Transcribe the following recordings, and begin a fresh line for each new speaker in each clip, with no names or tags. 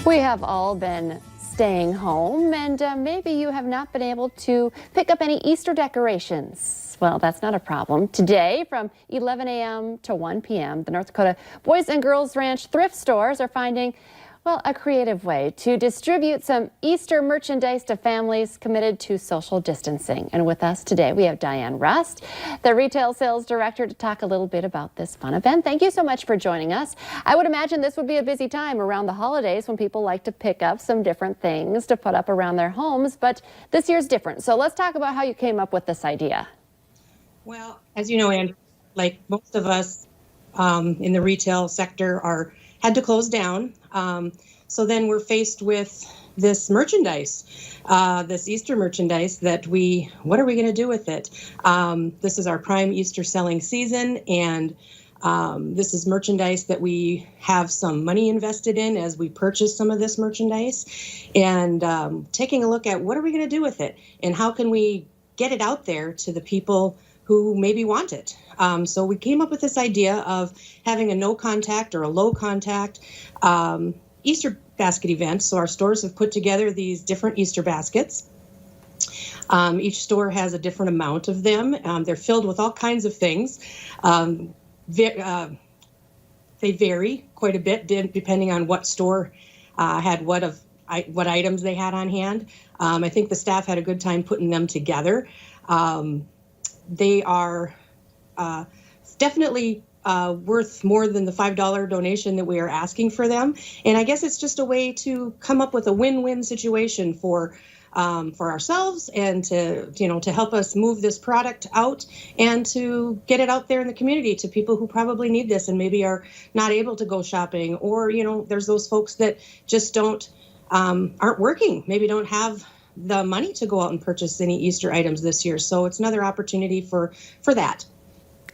We have all been staying home, and maybe you have not been able to pick up any Easter decorations. Well, that's not a problem. Today, from 11 a.m. to 1 p.m., the North Dakota Boys and Girls Ranch thrift stores are finding, well, a creative way to distribute some Easter merchandise to families committed to social distancing. And with us today, we have Diane Rust, the retail sales director, to talk a little bit about this fun event. Thank you so much for joining us. I would imagine this would be a busy time around the holidays when people like to pick up some different things to put up around their homes, but this year's different. So let's talk about how you came up with this idea.
Well, as you know, Andrew, like most of us in the retail sector had to close down. So then we're faced with this merchandise, this Easter merchandise that what are we going to do with it? This is our prime Easter selling season, and this is merchandise that we have some money invested in as we purchase some of this merchandise, and taking a look at what are we going to do with it and how can we get it out there to the people who maybe want it. So we came up with this idea of having a no contact or a low contact Easter basket event. So our stores have put together these different Easter baskets. Each store has a different amount of them. They're filled with all kinds of things. They vary quite a bit depending on what store had what items they had on hand. I think the staff had a good time putting them together. They are definitely worth more than the $5 donation that we are asking for them. And I guess it's just a way to come up with a win-win situation for ourselves and to help us move this product out and to get it out there in the community to people who probably need this and maybe are not able to go shopping, or there's those folks that just aren't working, maybe don't have the money to go out and purchase any Easter items this year. So it's another opportunity for that.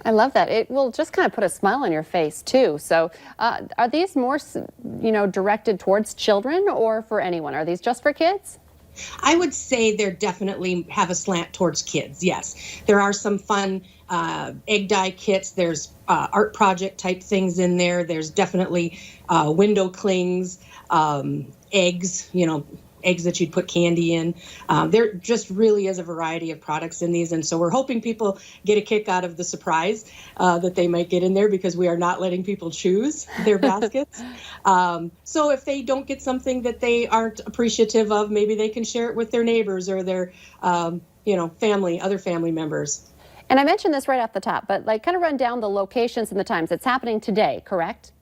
I love that. It will just kind of put a smile on your face too. So are these more, directed towards children or for anyone? Are these just for kids?
I would say they definitely have a slant towards kids, yes. There are some fun egg dye kits. There's art project type things in there. There's definitely window clings, eggs, eggs that you'd put candy in. There just really is a variety of products in these. And so we're hoping people get a kick out of the surprise that they might get in there, because we are not letting people choose their baskets. So if they don't get something that they aren't appreciative of, maybe they can share it with their neighbors or their, other family members.
And I mentioned this right off the top, but kind of run down the locations and the times. It's happening today, correct?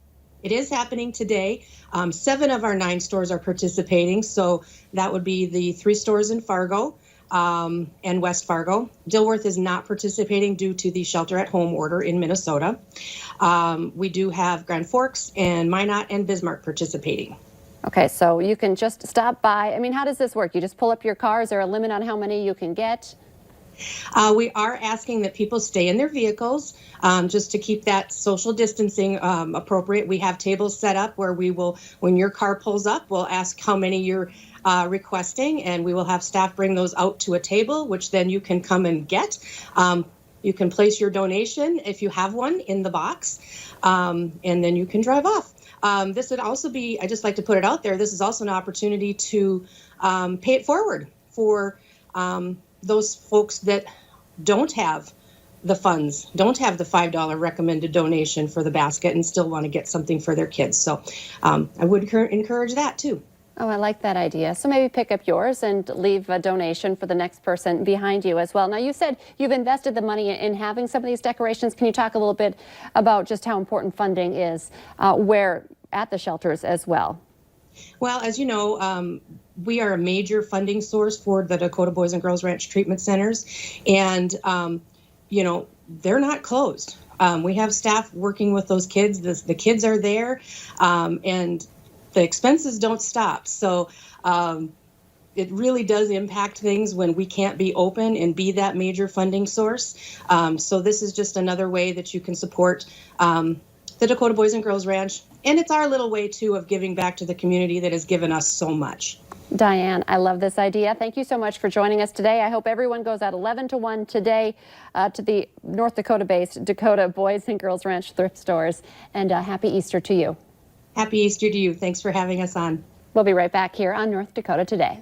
It is happening today. 7 of our 9 stores are participating. So that would be the 3 stores in Fargo and West Fargo. Dilworth is not participating due to the shelter at home order in Minnesota. We do have Grand Forks and Minot and Bismarck participating.
Okay, so you can just stop by. I mean, how does this work? You just pull up your car? Is there a limit on how many you can get?
We are asking that people stay in their vehicles just to keep that social distancing appropriate. We have tables set up where we will, when your car pulls up, we'll ask how many you're requesting, and we will have staff bring those out to a table, which then you can come and get. You can place your donation, if you have one, in the box, and then you can drive off. This would also be, I just like to put it out there, this is also an opportunity to pay it forward for those folks that don't have the funds, don't have the $5 recommended donation for the basket and still want to get something for their kids. So I would encourage that too.
Oh, I like that idea. So maybe pick up yours and leave a donation for the next person behind you as well. Now, you said you've invested the money in having some of these decorations. Can you talk a little bit about just how important funding is where at the shelters as well?
Well, as you know, we are a major funding source for the Dakota Boys and Girls Ranch treatment centers, and they're not closed. We have staff working with those kids. The kids are there, and the expenses don't stop. So it really does impact things when we can't be open and be that major funding source. So this is just another way that you can support the Dakota Boys and Girls Ranch. And it's our little way, too, of giving back to the community that has given us so much.
Diane, I love this idea. Thank you so much for joining us today. I hope everyone goes out 11 to 1 today to the North Dakota-based Dakota Boys and Girls Ranch thrift stores. And happy Easter to you.
Happy Easter to you. Thanks for having us on.
We'll be right back here on North Dakota Today.